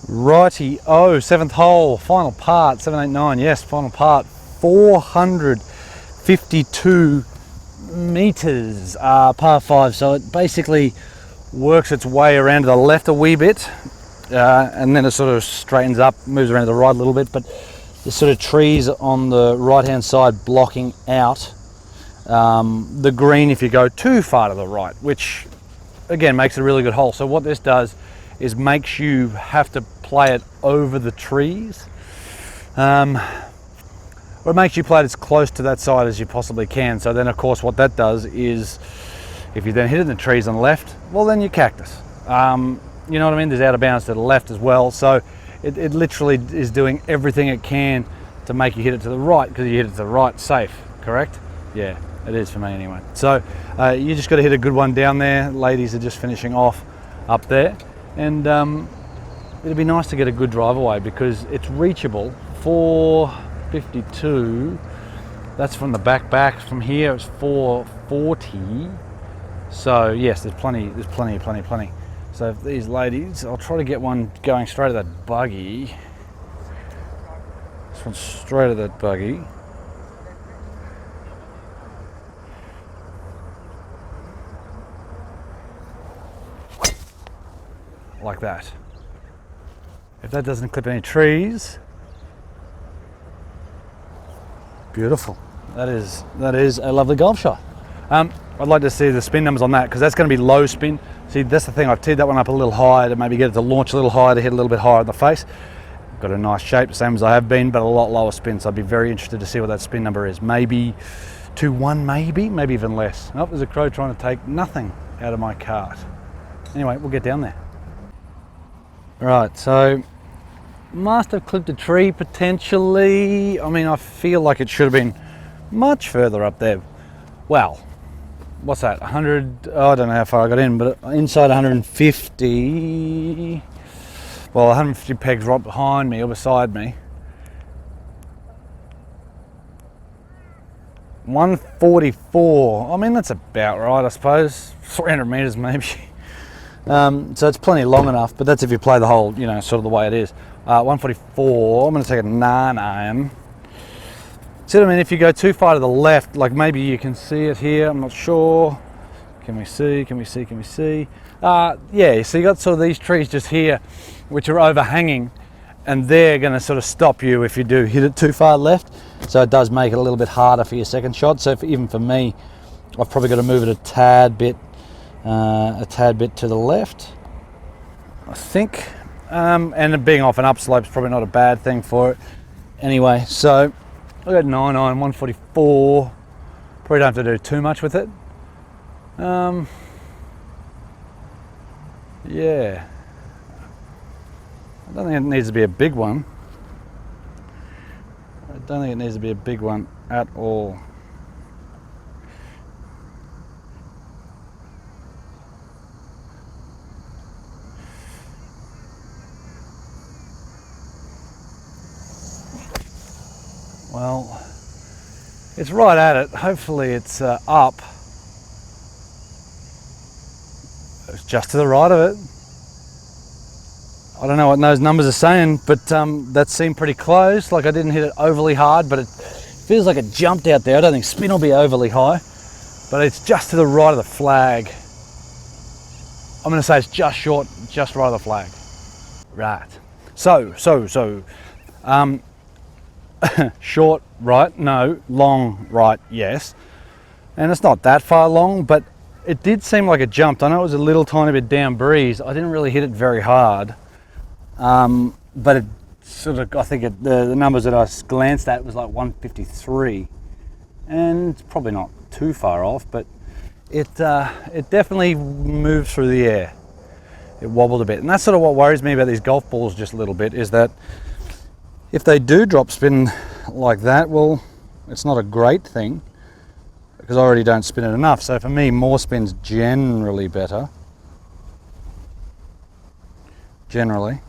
Righty-o, 7th hole, final part, 789, yes, final part, 452 meters, par 5, so it basically works its way around to the left a wee bit, and then it sort of straightens up, moves around to the right a little bit, but the sort of trees on the right-hand side blocking out the green if you go too far to the right, which again makes it a really good hole. So what this does is makes you have to play it over the trees, or it makes you play it as close to that side as you possibly can. So then of course what that does is, if you then hit it in the trees on the left, well then you cactus. You know what I mean? There's out of bounds to the left as well, so it literally is doing everything it can to make you hit it to the right, because you hit it to the right safe, correct? Yeah, it is for me anyway. So you just got to hit a good one down there. Ladies are just finishing off up there, and it'd be nice to get a good drive away because it's reachable. 452, that's from the back. From here it's 440. So yes, there's plenty. So if these ladies, I'll try to get one going straight at that buggy. This one's straight at that buggy. Like that. If that doesn't clip any trees, beautiful. That is a lovely golf shot. I'd like to see the spin numbers on that, because that's going to be low spin. See, that's the thing, I've teed that one up a little higher to maybe get it to launch a little higher, to hit a little bit higher in the face. Got a nice shape, same as I have been, but a lot lower spin, so I'd be very interested to see what that spin number is. Maybe 2-1, maybe even less. Oh, there's a crow trying to take nothing out of my cart. Anyway, we'll get down there. Right, so must have clipped a tree potentially. I mean, I feel like it should have been much further up there. Well, what's that, 100, oh, I don't know how far I got in, but inside 150, well, 150 pegs right behind me or beside me. 144, I mean, that's about right, I suppose. 300 meters maybe. So it's plenty long enough, but that's if you play the hole, you know, sort of the way it is. 144, I'm going to take a 9-iron. See what I mean? If you go too far to the left, like maybe you can see it here, I'm not sure. Can we see? Yeah, so you got sort of these trees just here, which are overhanging, and they're going to sort of stop you if you do hit it too far left. So it does make it a little bit harder for your second shot. So even for me, I've probably got to move it a tad bit to the left, I think. And being off an upslope is probably not a bad thing for it. Anyway, so I got 9-iron, 144. Probably don't have to do too much with it. Yeah. I don't think it needs to be a big one. I don't think it needs to be a big one at all. Well, it's right at it. Hopefully it's up. It's just to the right of it. I don't know what those numbers are saying, but that seemed pretty close. Like I didn't hit it overly hard, but it feels like it jumped out there. I don't think spin will be overly high, but it's just to the right of the flag. I'm going to say it's just short, just right of the flag. Right. So. Short right, no. Long right, yes. And it's not that far long, but it did seem like it jumped. I know it was a little tiny bit down breeze. I didn't really hit it very hard, but it sort of, I think the numbers that I glanced at was like 153, and it's probably not too far off, but it definitely moved through the air. It wobbled a bit, and that's sort of what worries me about these golf balls just a little bit, is that if they do drop spin like that, well, it's not a great thing because I already don't spin it enough. So for me, more spin's generally better. Generally.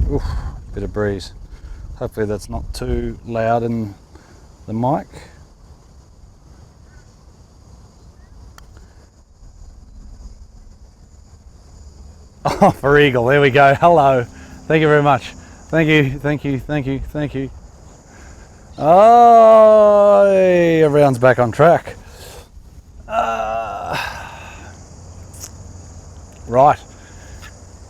Oof, bit of breeze. Hopefully that's not too loud in the mic. Oh, for eagle, there we go. Hello. Thank you very much. Thank you, thank you, thank you, thank you. Oh, everyone's back on track. Right.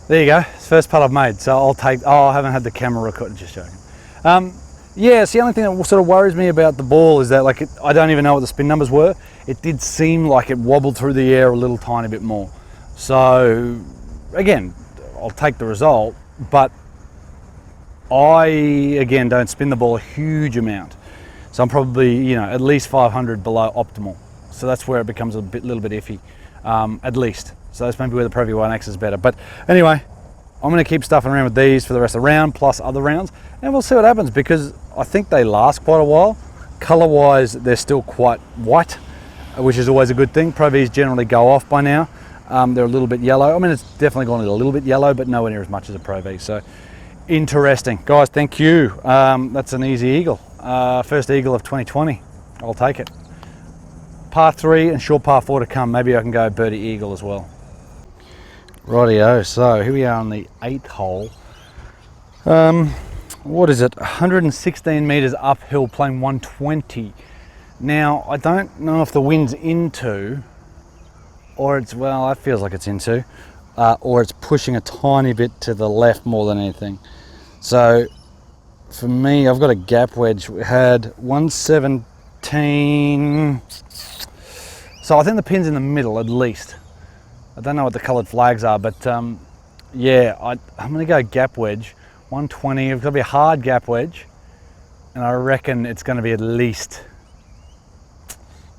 There you go. It's the first putt I've made. So I'll take, oh, I haven't had the camera record, just joking. Yeah, it's the only thing that sort of worries me about the ball is that I don't even know what the spin numbers were. It did seem like it wobbled through the air a little tiny bit more. So again, I'll take the result, but I, again, don't spin the ball a huge amount. So I'm probably, at least 500 below optimal. So that's where it becomes a little bit iffy, at least. So that's maybe where the Pro V1X is better. But anyway, I'm going to keep stuffing around with these for the rest of the round, plus other rounds, and we'll see what happens, because I think they last quite a while. Color-wise, they're still quite white, which is always a good thing. Pro Vs generally go off by now. They're a little bit yellow. I mean, it's definitely gone a little bit yellow, but nowhere near as much as a Pro V. So interesting. Guys, thank you. That's an easy eagle. First eagle of 2020. I'll take it. Par 3 and short par 4 to come. Maybe I can go birdie eagle as well. Rightio, so here we are on the 8th hole. What is it? 116 meters uphill, playing 120. Now, I don't know if the wind's into, or it's, well, that feels like it's into, or it's pushing a tiny bit to the left more than anything. So, for me, I've got a gap wedge. We had 117. So I think the pin's in the middle at least. I don't know what the coloured flags are, but yeah, I'm going to go gap wedge, 120. It's going to be a hard gap wedge, and I reckon it's going to be at least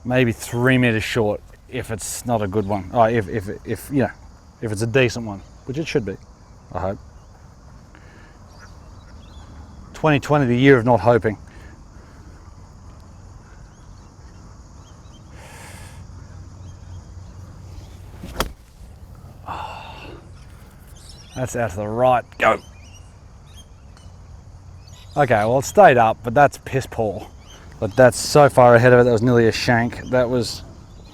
maybe 3 meters short if it's not a good one. Oh, if it's a decent one, which it should be, I hope. 2020, the year of not hoping. That's out to the right. Go. Okay, well, it stayed up, but that's piss poor. But that's so far ahead of it, that was nearly a shank. That was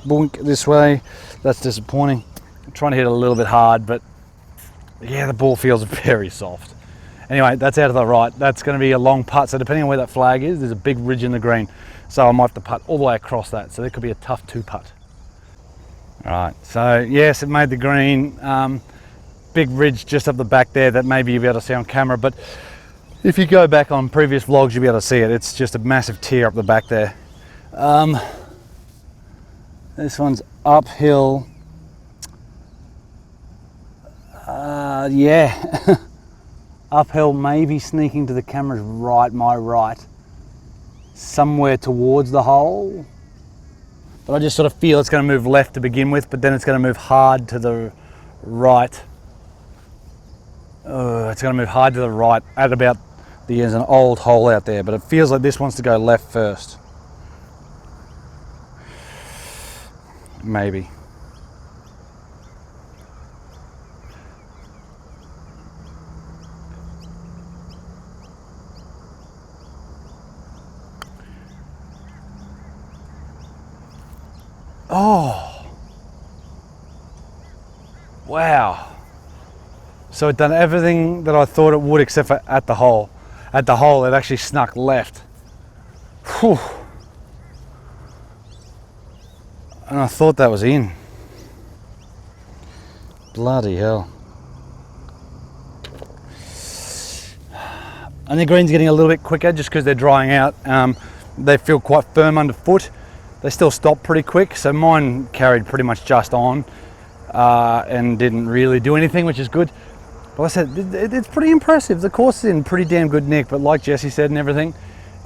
boink this way. That's disappointing. I'm trying to hit it a little bit hard, but yeah, the ball feels very soft. Anyway, that's out to the right. That's going to be a long putt. So depending on where that flag is, there's a big ridge in the green. So I might have to putt all the way across that. So that could be a tough 2-putt. All right, so yes, it made the green. Big ridge just up the back there that maybe you'll be able to see on camera, but if you go back on previous vlogs, you'll be able to see it. It's just a massive tear up the back there. This one's uphill. Yeah, uphill, maybe sneaking to the camera's right, my right, somewhere towards the hole. But I just sort of feel it's going to move left to begin with, but then it's going to move hard to the right. It's going to move hard to the right at about there's an old hole out there, but it feels like this wants to go left first. Maybe. Oh. Wow. So it done everything that I thought it would, except for at the hole. At the hole, it actually snuck left. Whew. And I thought that was in. Bloody hell. And the green's getting a little bit quicker just because they're drying out. They feel quite firm underfoot. They still stop pretty quick, so mine carried pretty much just on and didn't really do anything, which is good. But like I said, it's pretty impressive. The course is in pretty damn good nick, but like Jesse said and everything,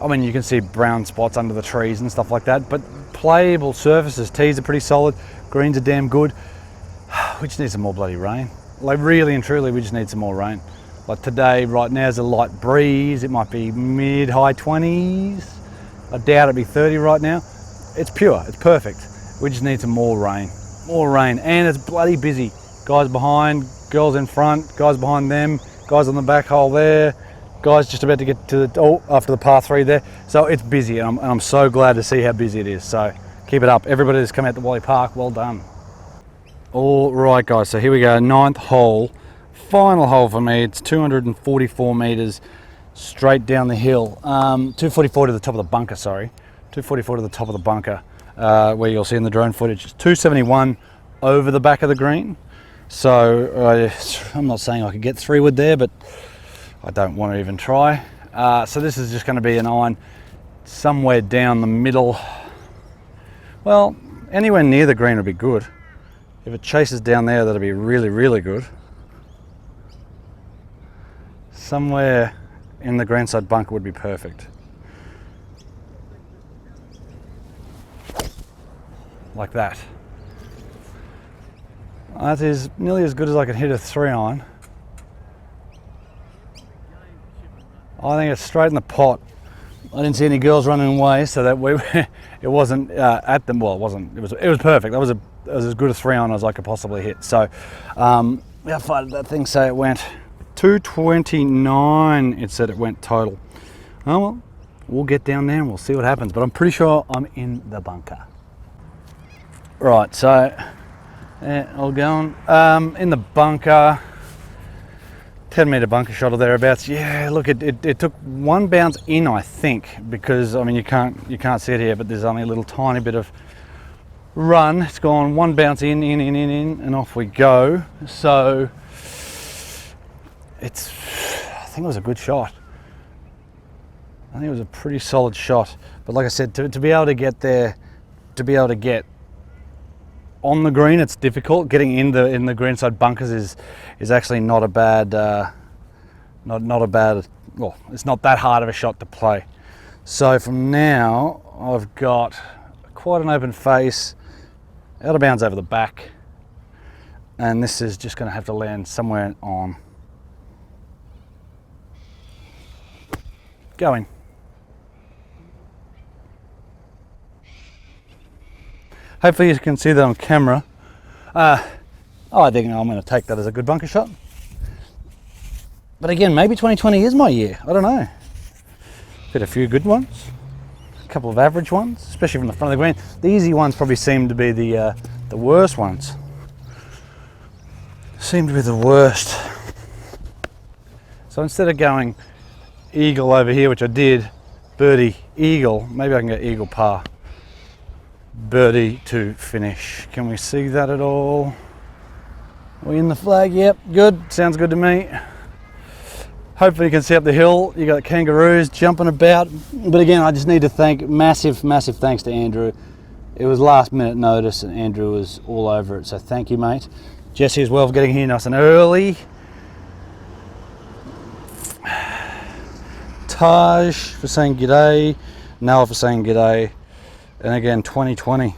I mean, you can see brown spots under the trees and stuff like that, but playable surfaces. Tees are pretty solid, greens are damn good. We just need some more bloody rain. Like, really and truly, we just need some more rain. Like today, right now, is a light breeze. It might be mid-high 20s. I doubt it'd be 30 right now. It's pure, it's perfect. We just need some more rain. More rain, and it's bloody busy. Guys behind, girls in front, guys behind them, guys on the back hole there, guys just about to get to the, after the par 3 there. So it's busy, and I'm so glad to see how busy it is. So keep it up. Everybody that's come out to Wally Park, well done. All right, guys, so here we go, 9th hole. final hole for me. It's 244 metres straight down the hill. 244 to the top of the bunker, sorry. 244 to the top of the bunker, where you'll see in the drone footage. It's 271 over the back of the green. So I'm not saying I could get 3-wood there, but I don't want to even try. So this is just going to be an iron somewhere down the middle. Well, anywhere near the green would be good. If it chases down there, that'll be really, really good. Somewhere in the greenside bunker would be perfect. Like that. That is nearly as good as I can hit a 3-iron. I think it's straight in the pot. I didn't see any girls running away, so that it wasn't at them. Well, it wasn't. It was perfect. That was as good a 3-iron as I could possibly hit. So, how far did that thing say it went? 229. It said it went total. Oh well, we'll get down there and we'll see what happens. But I'm pretty sure I'm in the bunker. Right. So, all going in the bunker. 10-meter bunker shot or thereabouts. Yeah, look, it took one bounce in, I think, because I mean you can't see it here, but there's only a little tiny bit of run. It's gone one bounce in, and off we go. So I think it was a good shot. I think it was a pretty solid shot. But like I said, to be able to get there, to be able to get on the green, it's difficult. Getting in the greenside bunkers is actually not a bad not a bad, well, it's not that hard of a shot to play. So from now I've got quite an open face, out of bounds over the back, and this is just going to have to land somewhere on. Going. Hopefully you can see that on camera. I think I'm going to take that as a good bunker shot. But again, maybe 2020 is my year. I don't know. Hit a few good ones, a couple of average ones, especially from the front of the green. The easy ones probably seem to be the worst ones. Seem to be the worst. So instead of going eagle over here, which I did, birdie, eagle, maybe I can go eagle par. Birdie to finish. Can we see that at all? Are we in the flag? Yep, good. Sounds good to me. Hopefully you can see up the hill. You got kangaroos jumping about. But again, I just need to thank massive thanks to Andrew. It was last minute notice and Andrew was all over it. So thank you, mate. Jesse as well for getting here nice and early. Taj for saying g'day. Noah for saying g'day. And again, 2020,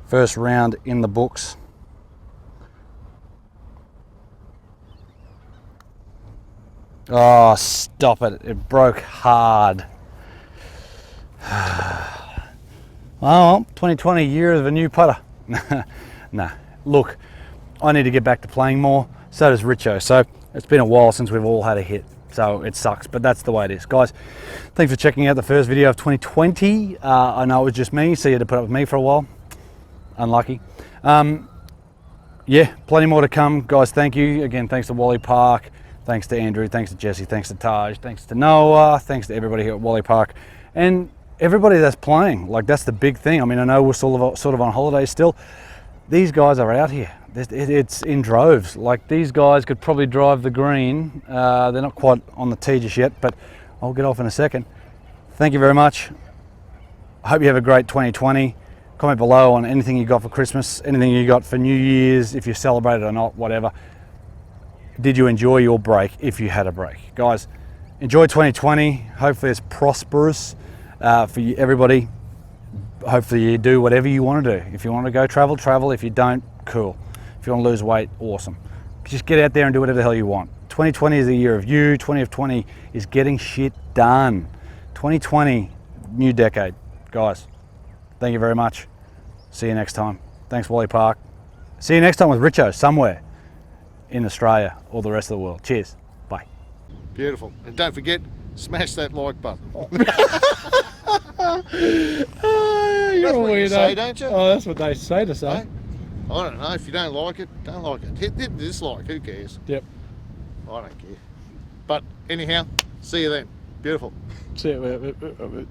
first round in the books. Oh, stop it. It broke hard. Well, 2020, year of a new putter. Nah, look, I need to get back to playing more. So does Richo. So it's been a while since we've all had a hit. So it sucks, but that's the way it is. Guys, thanks for checking out the first video of 2020. I know it was just me, so you had to put up with me for a while. Unlucky. Yeah, plenty more to come. Guys, thank you. Again, thanks to Wally Park. Thanks to Andrew. Thanks to Jesse. Thanks to Taj. Thanks to Noah. Thanks to everybody here at Wally Park. And everybody that's playing. Like, that's the big thing. I mean, I know we're sort of on holidays still. These guys are out here. It's in droves. Like, these guys could probably drive the green. They're not quite on the tee just yet, but I'll get off in a second. Thank you very much. I hope you have a great 2020. Comment below on anything you got for Christmas, anything you got for New Year's, if you celebrated or not, whatever. Did you enjoy your break, if you had a break? Guys, enjoy 2020. Hopefully it's prosperous for you, everybody. Hopefully you do whatever you want to do. If you want to go travel, travel. If you don't, cool. If you want to lose weight, awesome. Just get out there and do whatever the hell you want. 2020 is the year of you. 2020 is getting shit done. 2020, new decade. Guys, thank you very much. See you next time. Thanks, Wally Park. See you next time with Richo somewhere in Australia or the rest of the world. Cheers. Bye. Beautiful. And don't forget, smash that like button. You're That's a what you weirdo. say, don't you? Oh, that's what they say to say. Hey? I don't know. If you don't like it, don't like it. Hit dislike. Who cares? Yep. I don't care. But anyhow, see you then. Beautiful. See you.